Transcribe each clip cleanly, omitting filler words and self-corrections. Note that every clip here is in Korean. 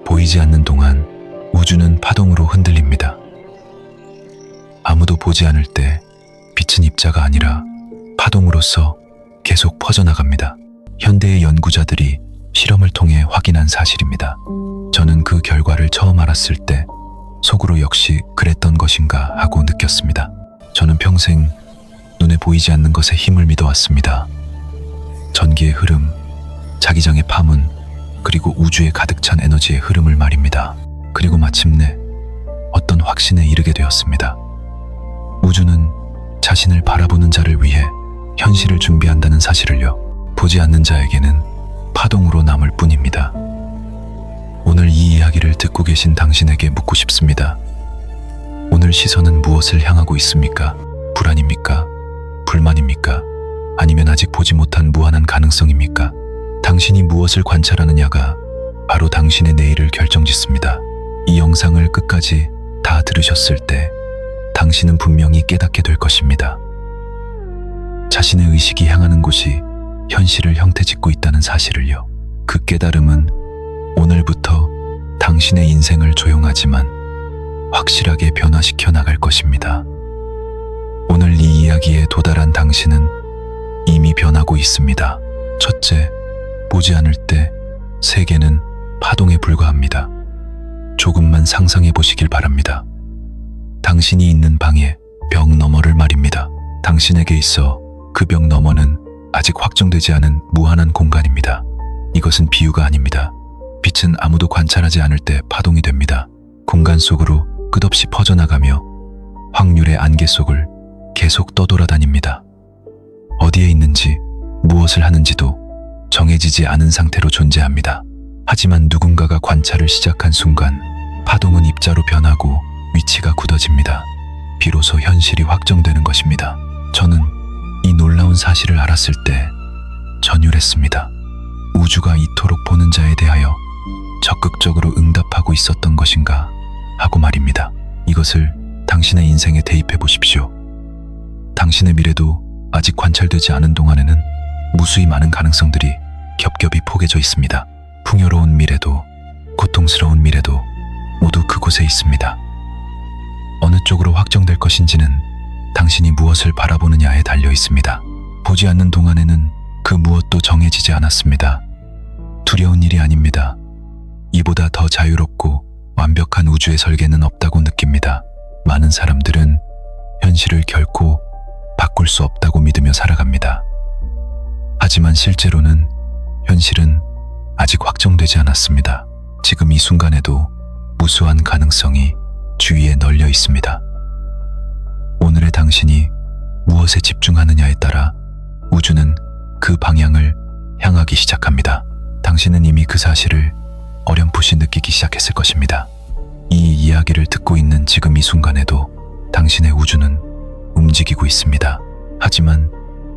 보이지 않는 동안 우주는 파동으로 흔들립니다. 아무도 보지 않을 때 빛은 입자가 아니라 파동으로서 계속 퍼져나갑니다. 현대의 연구자들이 실험을 통해 확인한 사실입니다. 저는 그 결과를 처음 알았을 때 속으로 역시 그랬던 것인가 하고 느꼈습니다. 저는 평생 눈에 보이지 않는 것에 힘을 믿어왔습니다. 전기의 흐름, 자기장의 파문, 그리고 우주에 가득 찬 에너지의 흐름을 말입니다. 그리고 마침내 어떤 확신에 이르게 되었습니다. 우주는 자신을 바라보는 자를 위해 현실을 준비한다는 사실을요. 보지 않는 자에게는 파동으로 남을 뿐입니다. 오늘 이 이야기를 듣고 계신 당신에게 묻고 싶습니다. 오늘 시선은 무엇을 향하고 있습니까? 불안입니까? 불만입니까? 아니면 아직 보지 못한 무한한 가능성입니까? 당신이 무엇을 관찰하느냐가 바로 당신의 내일을 결정짓습니다. 이 영상을 끝까지 다 들으셨을 때 당신은 분명히 깨닫게 될 것입니다. 자신의 의식이 향하는 곳이 현실을 형태짓고 있다는 사실을요. 그 깨달음은 오늘부터 당신의 인생을 조용하지만 확실하게 변화시켜 나갈 것입니다. 오늘 이 이야기에 도달한 당신은 이미 변하고 있습니다. 첫째, 보지 않을 때 세계는 파동에 불과합니다. 조금만 상상해 보시길 바랍니다. 당신이 있는 방의 벽 너머를 말입니다. 당신에게 있어 그 벽 너머는 아직 확정되지 않은 무한한 공간입니다. 이것은 비유가 아닙니다. 빛은 아무도 관찰하지 않을 때 파동이 됩니다. 공간 속으로 끝없이 퍼져나가며 확률의 안개 속을 계속 떠돌아다닙니다. 어디에 있는지 무엇을 하는지도 정해지지 않은 상태로 존재합니다. 하지만 누군가가 관찰을 시작한 순간 파동은 입자로 변하고 위치가 굳어집니다. 비로소 현실이 확정되는 것입니다. 저는 이 놀라운 사실을 알았을 때 전율했습니다. 우주가 이토록 보는 자에 대하여 적극적으로 응답하고 있었던 것인가 하고 말입니다. 이것을 당신의 인생에 대입해 보십시오. 당신의 미래도 아직 관찰되지 않은 동안에는 무수히 많은 가능성들이 겹겹이 포개져 있습니다. 풍요로운 미래도 고통스러운 미래도 모두 그곳에 있습니다. 어느 쪽으로 확정될 것인지는 당신이 무엇을 바라보느냐에 달려 있습니다. 보지 않는 동안에는 그 무엇도 정해지지 않았습니다. 두려운 일이 아닙니다. 이보다 더 자유롭고 완벽한 우주의 설계는 없다고 느낍니다. 많은 사람들은 현실을 결코 바꿀 수 없다고 믿으며 살아갑니다. 하지만 실제로는 현실은 아직 확정되지 않았습니다. 지금 이 순간에도 무수한 가능성이 주위에 널려 있습니다. 오늘의 당신이 무엇에 집중하느냐에 따라 우주는 그 방향을 향하기 시작합니다. 당신은 이미 그 사실을 어렴풋이 느끼기 시작했을 것입니다. 이 이야기를 듣고 있는 지금 이 순간에도 당신의 우주는 움직이고 있습니다. 하지만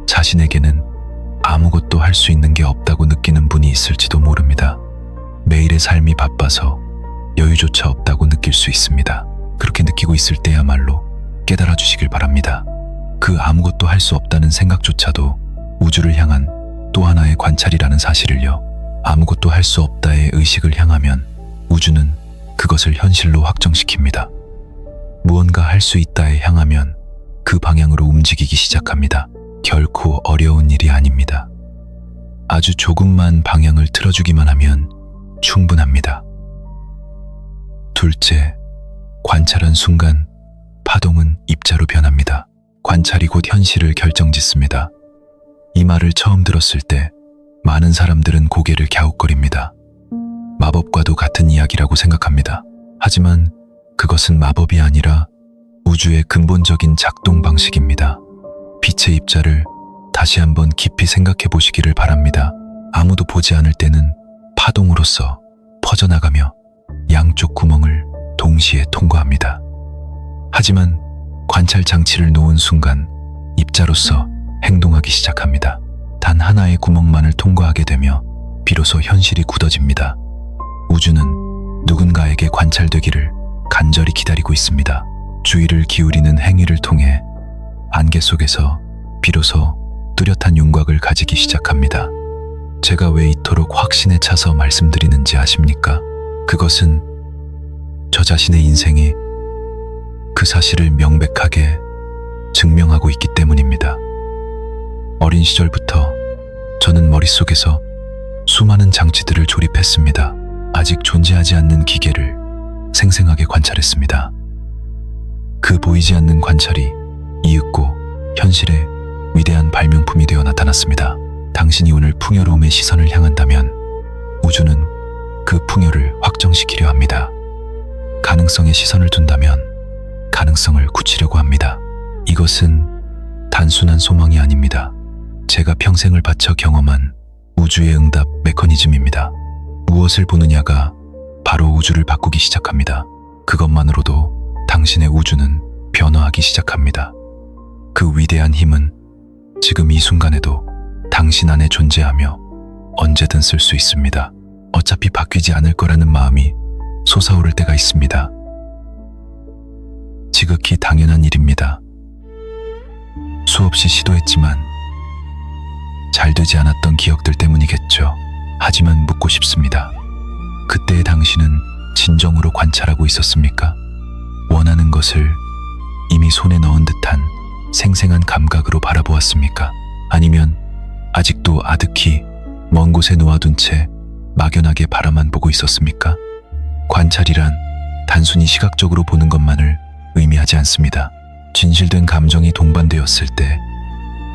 자신에게는 아무것도 할 수 있는 게 없다고 느끼는 분이 있을지도 모릅니다. 매일의 삶이 바빠서 여유조차 없다고 느낄 수 있습니다. 그렇게 느끼고 있을 때야말로 깨달아 주시길 바랍니다. 그 아무것도 할 수 없다는 생각조차도 우주를 향한 또 하나의 관찰이라는 사실을요. 아무것도 할 수 없다의 의식을 향하면 우주는 그것을 현실로 확정시킵니다. 무언가 할 수 있다에 향하면 그 방향으로 움직이기 시작합니다. 결코 어려운 일이 아닙니다. 아주 조금만 방향을 틀어주기만 하면 충분합니다. 둘째, 관찰한 순간 파동은 입자로 변합니다. 관찰이 곧 현실을 결정짓습니다. 이 말을 처음 들었을 때 많은 사람들은 고개를 갸웃거립니다. 마법과도 같은 이야기라고 생각합니다. 하지만 그것은 마법이 아니라 우주의 근본적인 작동 방식입니다. 빛의 입자를 다시 한번 깊이 생각해 보시기를 바랍니다. 아무도 보지 않을 때는 파동으로서 퍼져나가며 양쪽 구멍을 동시에 통과합니다. 하지만 관찰 장치를 놓은 순간 입자로서 행동하기 시작합니다. 단 하나의 구멍만을 통과하게 되며 비로소 현실이 굳어집니다. 우주는 누군가에게 관찰되기를 간절히 기다리고 있습니다. 주의를 기울이는 행위를 통해 안개 속에서 비로소 뚜렷한 윤곽을 가지기 시작합니다. 제가 왜 이토록 확신에 차서 말씀드리는지 아십니까? 그것은 저 자신의 인생이 그 사실을 명백하게 증명하고 있기 때문입니다. 어린 시절부터 저는 머릿속에서 수많은 장치들을 조립했습니다. 아직 존재하지 않는 기계를 생생하게 관찰했습니다. 그 보이지 않는 관찰이 이윽고 현실의 위대한 발명품이 되어 나타났습니다. 당신이 오늘 풍요로움의 시선을 향한다면 우주는 그 풍요를 확정시키려 합니다. 가능성에 시선을 둔다면 가능성을 굳히려고 합니다. 이것은 단순한 소망이 아닙니다. 제가 평생을 바쳐 경험한 우주의 응답 메커니즘입니다. 무엇을 보느냐가 바로 우주를 바꾸기 시작합니다. 그것만으로도 당신의 우주는 변화하기 시작합니다. 그 위대한 힘은 지금 이 순간에도 당신 안에 존재하며 언제든 쓸 수 있습니다. 어차피 바뀌지 않을 거라는 마음이 솟아오를 때가 있습니다. 지극히 당연한 일입니다. 수없이 시도했지만 잘 되지 않았던 기억들 때문이겠죠. 하지만 묻고 싶습니다. 그때의 당신은 진정으로 관찰하고 있었습니까? 원하는 것을 이미 손에 넣은 듯한 생생한 감각으로 바라보았습니까? 아니면 아직도 아득히 먼 곳에 놓아둔 채 막연하게 바라만 보고 있었습니까? 관찰이란 단순히 시각적으로 보는 것만을 의미하지 않습니다. 진실된 감정이 동반되었을 때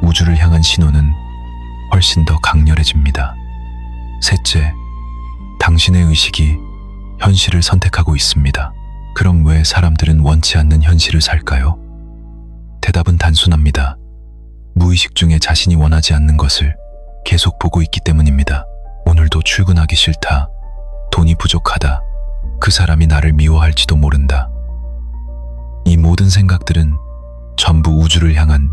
우주를 향한 신호는 훨씬 더 강렬해집니다. 셋째, 당신의 의식이 현실을 선택하고 있습니다. 그럼 왜 사람들은 원치 않는 현실을 살까요? 대답은 단순합니다. 무의식 중에 자신이 원하지 않는 것을 계속 보고 있기 때문입니다. 오늘도 출근하기 싫다. 돈이 부족하다. 그 사람이 나를 미워할지도 모른다. 이 모든 생각들은 전부 우주를 향한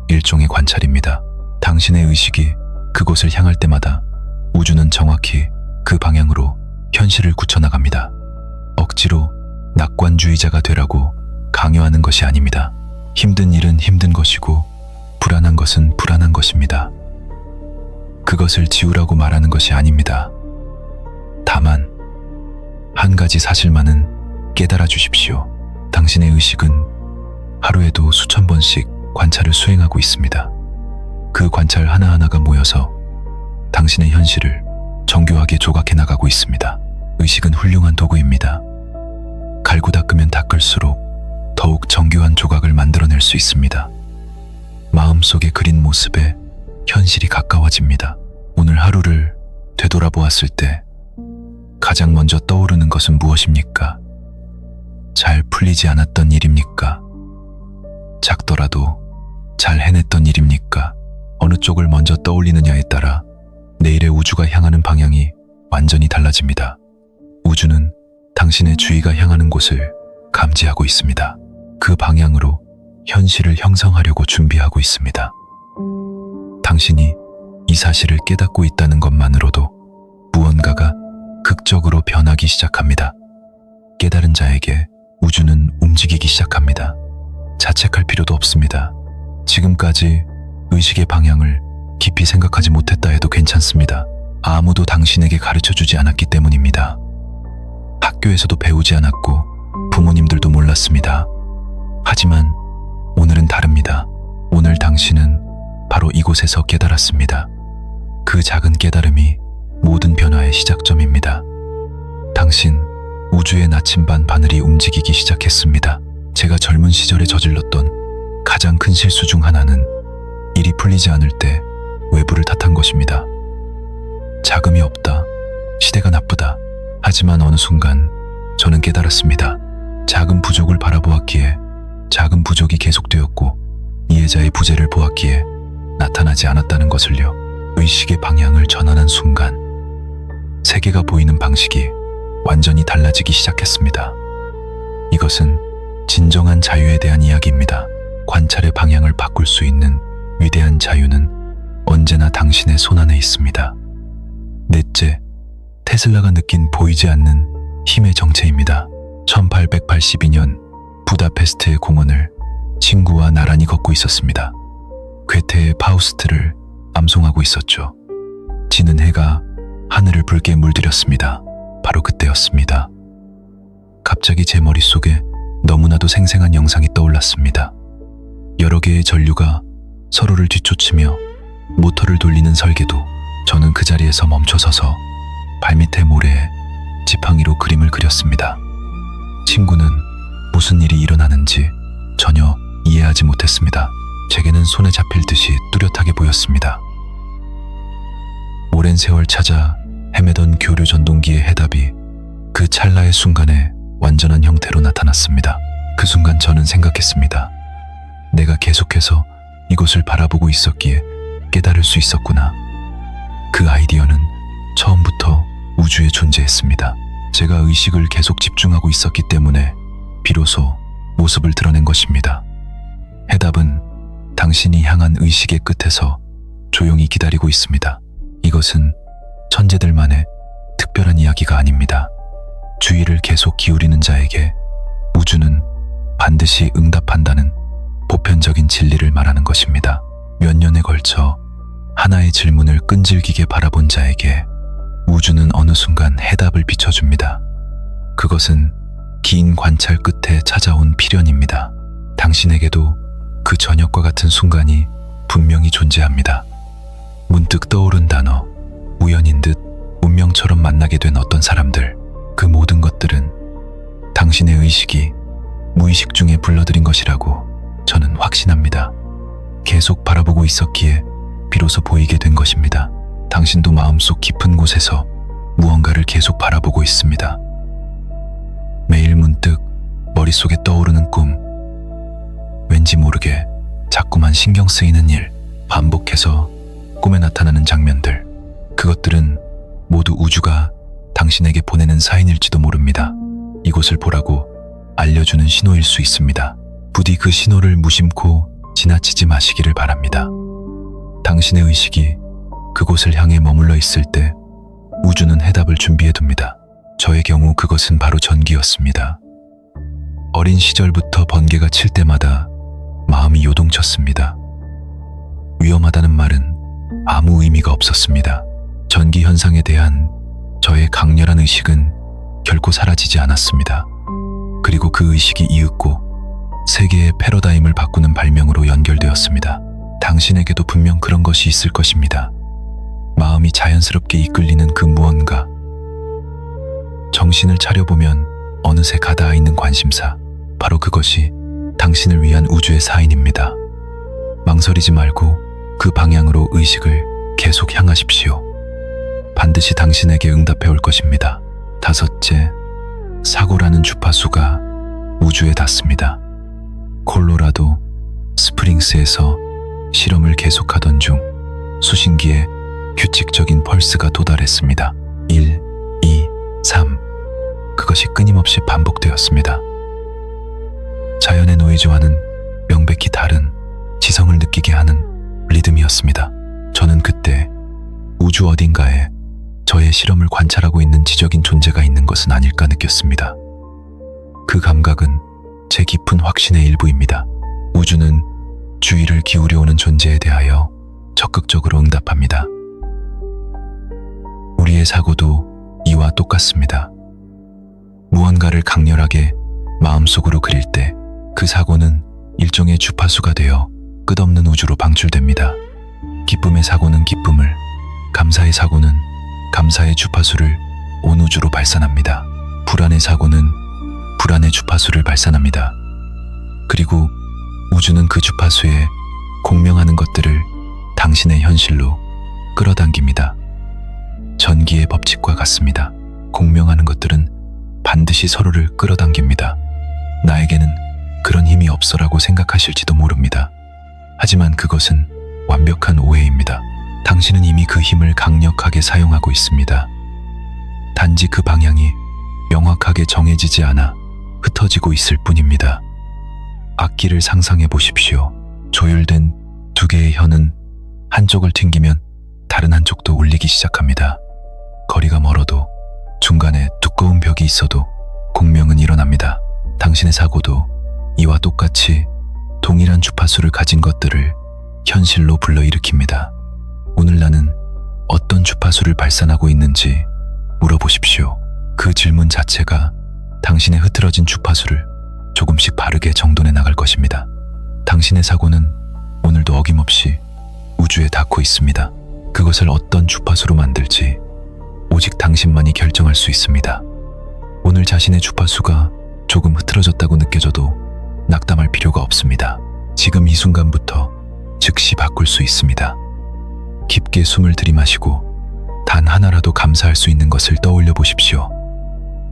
일종의 관찰입니다. 당신의 의식이 그곳을 향할 때마다 우주는 정확히 그 방향으로 현실을 굳혀나갑니다. 억지로 낙관주의자가 되라고 강요하는 것이 아닙니다. 힘든 일은 힘든 것이고 불안한 것은 불안한 것입니다. 그것을 지우라고 말하는 것이 아닙니다. 다만 한 가지 사실만은 깨달아 주십시오. 당신의 의식은 하루에도 수천 번씩 관찰을 수행하고 있습니다. 그 관찰 하나하나가 모여서 당신의 현실을 정교하게 조각해 나가고 있습니다. 의식은 훌륭한 도구입니다. 갈고 닦으면 닦을수록 더욱 정교한 조각을 만들어낼 수 있습니다. 마음속에 그린 모습에 현실이 가까워집니다. 오늘 하루를 되돌아보았을 때 가장 먼저 떠오르는 것은 무엇입니까? 잘 풀리지 않았던 일입니까? 작더라도 잘 해냈던 일입니까? 어느 쪽을 먼저 떠올리느냐에 따라 내일의 우주가 향하는 방향이 완전히 달라집니다. 우주는 당신의 주의가 향하는 곳을 감지하고 있습니다. 그 방향으로 현실을 형성하려고 준비하고 있습니다. 당신이 이 사실을 깨닫고 있다는 것만으로도 무언가가 극적으로 변하기 시작합니다. 깨달은 자에게 우주는 움직이기 시작합니다. 자책할 필요도 없습니다. 지금까지 의식의 방향을 깊이 생각하지 못했다 해도 괜찮습니다. 아무도 당신에게 가르쳐주지 않았기 때문입니다. 학교에서도 배우지 않았고 부모님들도 몰랐습니다. 하지만 오늘은 다릅니다. 오늘 당신은 바로 이곳에서 깨달았습니다. 그 작은 깨달음이 모든 변화의 시작점입니다. 당신 우주의 나침반 바늘이 움직이기 시작했습니다. 제가 젊은 시절에 저질렀던 가장 큰 실수 중 하나는 일이 풀리지 않을 때 외부를 탓한 것입니다. 자금이 없다. 시대가 나쁘다. 하지만 어느 순간 저는 깨달았습니다. 작은 부족을 바라보았기에 작은 부족이 계속되었고 이해자의 부재를 보았기에 나타나지 않았다는 것을요. 의식의 방향을 전환한 순간 세계가 보이는 방식이 완전히 달라지기 시작했습니다. 이것은 진정한 자유에 대한 이야기입니다. 관찰의 방향을 바꿀 수 있는 위대한 자유는 언제나 당신의 손안에 있습니다. 넷째, 테슬라가 느낀 보이지 않는 힘의 정체입니다. 1882년 부다페스트의 공원을 친구와 나란히 걷고 있었습니다. 괴테의 파우스트를 암송하고 있었죠. 지는 해가 하늘을 붉게 물들였습니다. 바로 그때였습니다. 갑자기 제 머릿속에 너무나도 생생한 영상이 떠올랐습니다. 여러 개의 전류가 서로를 뒤쫓으며 모터를 돌리는 설계도. 저는 그 자리에서 멈춰서서 발밑의 모래에 지팡이로 그림을 그렸습니다. 친구는 무슨 일이 일어나는지 전혀 이해하지 못했습니다. 제게는 손에 잡힐 듯이 뚜렷하게 보였습니다. 오랜 세월 찾아 헤매던 교류 전동기의 해답이 그 찰나의 순간에 완전한 형태로 나타났습니다. 그 순간 저는 생각했습니다. 내가 계속해서 이곳을 바라보고 있었기에 깨달을 수 있었구나. 그 아이디어는 처음부터 우주에 존재했습니다. 제가 의식을 계속 집중하고 있었기 때문에 비로소 모습을 드러낸 것입니다. 해답은 당신이 향한 의식의 끝에서 조용히 기다리고 있습니다. 이것은 천재들만의 특별한 이야기가 아닙니다. 주의를 계속 기울이는 자에게 우주는 반드시 응답한다는 보편적인 진리를 말하는 것입니다. 몇 년에 걸쳐 하나의 질문을 끈질기게 바라본 자에게 우주는 어느 순간 해답을 비춰줍니다. 그것은 긴 관찰 끝에 찾아온 필연입니다. 당신에게도 그 저녁과 같은 순간이 분명히 존재합니다. 문득 떠오른 단어, 우연인 듯 운명처럼 만나게 된 어떤 사람들, 그 모든 것들은 당신의 의식이 무의식 중에 불러들인 것이라고 저는 확신합니다. 계속 바라보고 있었기에 비로소 보이게 된 것입니다. 당신도 마음속 깊은 곳에서 무언가를 계속 바라보고 있습니다. 매일 문득 머릿속에 떠오르는 꿈, 왠지 모르게 자꾸만 신경 쓰이는 일, 반복해서 꿈에 나타나는 장면들, 그것들은 모두 우주가 당신에게 보내는 사인일지도 모릅니다. 이곳을 보라고 알려주는 신호일 수 있습니다. 부디 그 신호를 무심코 지나치지 마시기를 바랍니다. 당신의 의식이 그곳을 향해 머물러 있을 때 우주는 해답을 준비해둡니다. 저의 경우 그것은 바로 전기였습니다. 어린 시절부터 번개가 칠 때마다 마음이 요동쳤습니다. 위험하다는 말은 아무 의미가 없었습니다. 전기 현상에 대한 저의 강렬한 의식은 결코 사라지지 않았습니다. 그리고 그 의식이 이윽고 세계의 패러다임을 바꾸는 발명으로 연결되었습니다. 당신에게도 분명 그런 것이 있을 것입니다. 마음이 자연스럽게 이끌리는 그 무언가. 정신을 차려보면 어느새 가닿아 있는 관심사. 바로 그것이 당신을 위한 우주의 사인입니다. 망설이지 말고 그 방향으로 의식을 계속 향하십시오. 반드시 당신에게 응답해 올 것입니다. 5째, 사고라는 주파수가 우주에 닿습니다. 콜로라도 스프링스에서 실험을 계속하던 중 수신기에 규칙적인 펄스가 도달했습니다. 1, 2, 3. 그것이 끊임없이 반복되었습니다. 자연의 노이즈와는 명백히 다른 지성을 느끼게 하는 리듬이었습니다. 저는 그때 우주 어딘가에 저의 실험을 관찰하고 있는 지적인 존재가 있는 것은 아닐까 느꼈습니다. 그 감각은 제 깊은 확신의 일부입니다. 우주는 주의를 기울여오는 존재에 대하여 적극적으로 응답합니다. 우리의 사고도 이와 똑같습니다. 무언가를 강렬하게 마음속으로 그릴 때 그 사고는 일종의 주파수가 되어 끝없는 우주로 방출됩니다. 기쁨의 사고는 기쁨을, 감사의 사고는 감사의 주파수를 온 우주로 발산합니다. 불안의 사고는 불안의 주파수를 발산합니다. 그리고 우주는 그 주파수에 공명하는 것들을 당신의 현실로 끌어당깁니다. 전기의 법칙과 같습니다. 공명하는 것들은 반드시 서로를 끌어당깁니다. 나에게는 그런 힘이 없어라고 생각하실지도 모릅니다. 하지만 그것은 완벽한 오해입니다. 당신은 이미 그 힘을 강력하게 사용하고 있습니다. 단지 그 방향이 명확하게 정해지지 않아 흩어지고 있을 뿐입니다. 악기를 상상해 보십시오. 조율된 두 개의 혀는 한쪽을 튕기면 다른 한쪽도 울리기 시작합니다. 거리가 멀어도 중간에 두꺼운 벽이 있어도 공명은 일어납니다. 당신의 사고도 이와 똑같이 동일한 주파수를 가진 것들을 현실로 불러일으킵니다. 오늘 나는 어떤 주파수를 발산하고 있는지 물어보십시오. 그 질문 자체가 당신의 흐트러진 주파수를 조금씩 바르게 정돈해 나갈 것입니다. 당신의 사고는 오늘도 어김없이 우주에 닿고 있습니다. 그것을 어떤 주파수로 만들지 오직 당신만이 결정할 수 있습니다. 오늘 자신의 주파수가 조금 흐트러졌다고 느껴져도 낙담할 필요가 없습니다. 지금 이 순간부터 즉시 바꿀 수 있습니다. 깊게 숨을 들이마시고 단 하나라도 감사할 수 있는 것을 떠올려 보십시오.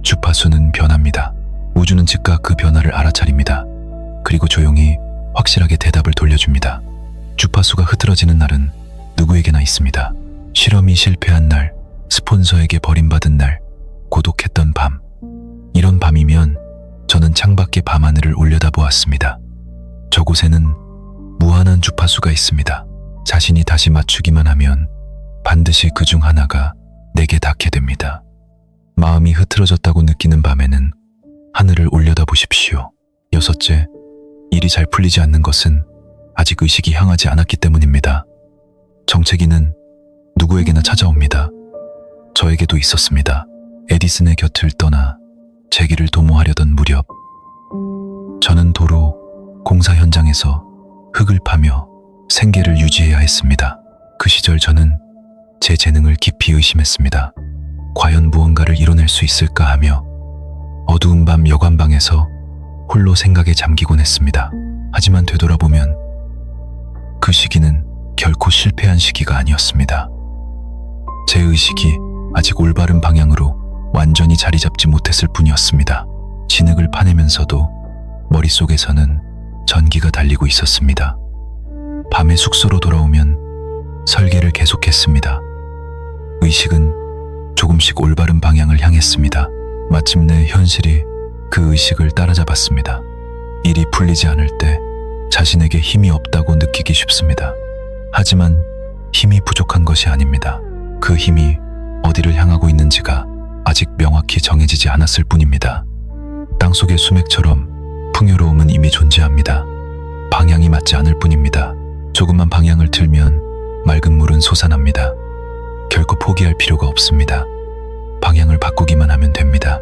주파수는 변합니다. 우주는 즉각 그 변화를 알아차립니다. 그리고 조용히 확실하게 대답을 돌려줍니다. 주파수가 흐트러지는 날은 누구에게나 있습니다. 실험이 실패한 날, 스폰서에게 버림받은 날, 고독했던 밤. 이런 밤이면 저는 창밖의 밤하늘을 올려다보았습니다. 저곳에는 무한한 주파수가 있습니다. 자신이 다시 맞추기만 하면 반드시 그중 하나가 내게 닿게 됩니다. 마음이 흐트러졌다고 느끼는 밤에는 하늘을 올려다보십시오. 여섯째, 일이 잘 풀리지 않는 것은 아직 의식이 향하지 않았기 때문입니다. 정체기는 누구에게나 찾아옵니다. 저에게도 있었습니다. 에디슨의 곁을 떠나 제 길을 도모하려던 무렵, 저는 도로 공사 현장에서 흙을 파며 생계를 유지해야 했습니다. 그 시절 저는 제 재능을 깊이 의심했습니다. 과연 무언가를 이뤄낼 수 있을까 하며 어두운 밤 여관방에서 홀로 생각에 잠기곤 했습니다. 하지만 되돌아보면 그 시기는 결코 실패한 시기가 아니었습니다. 제 의식이 아직 올바른 방향으로 완전히 자리 잡지 못했을 뿐이었습니다. 진흙을 파내면서도 머릿속에서는 전기가 달리고 있었습니다. 밤에 숙소로 돌아오면 설계를 계속했습니다. 의식은 조금씩 올바른 방향을 향했습니다. 마침내 현실이 그 의식을 따라잡았습니다. 일이 풀리지 않을 때 자신에게 힘이 없다고 느끼기 쉽습니다. 하지만 힘이 부족한 것이 아닙니다. 그 힘이 어디를 향하고 있는지가 아직 명확히 정해지지 않았을 뿐입니다. 땅속의 수맥처럼 풍요로움은 이미 존재합니다. 방향이 맞지 않을 뿐입니다. 조금만 방향을 틀면 맑은 물은 솟아납니다. 결코 포기할 필요가 없습니다. 방향을 바꾸기만 하면 됩니다.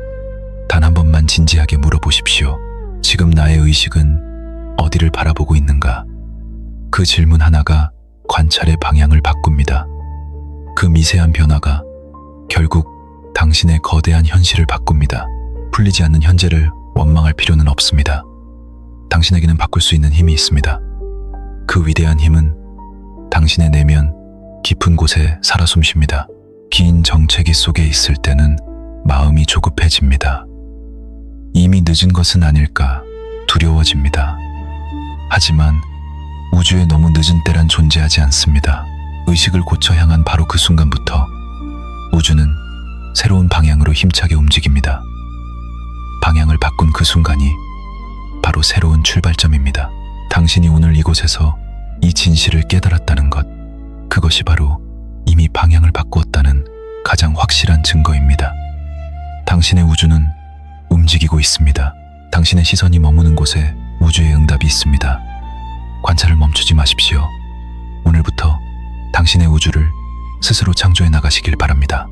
단 한 번만 진지하게 물어보십시오. 지금 나의 의식은 어디를 바라보고 있는가? 그 질문 하나가 관찰의 방향을 바꿉니다. 그 미세한 변화가 결국 당신의 거대한 현실을 바꿉니다. 풀리지 않는 현재를 원망할 필요는 없습니다. 당신에게는 바꿀 수 있는 힘이 있습니다. 그 위대한 힘은 당신의 내면 깊은 곳에 살아 숨쉽니다. 긴 정체기 속에 있을 때는 마음이 조급해집니다. 이미 늦은 것은 아닐까 두려워집니다. 하지만 우주에 너무 늦은 때란 존재하지 않습니다. 의식을 고쳐 향한 바로 그 순간부터 우주는 새로운 방향으로 힘차게 움직입니다. 방향을 바꾼 그 순간이 바로 새로운 출발점입니다. 당신이 오늘 이곳에서 이 진실을 깨달았다는 것, 그것이 바로 이미 방향을 바꾸었다는 가장 확실한 증거입니다. 당신의 우주는 움직이고 있습니다. 당신의 시선이 머무는 곳에 우주의 응답이 있습니다. 관찰을 멈추지 마십시오. 오늘부터 당신의 우주를 스스로 창조해 나가시길 바랍니다.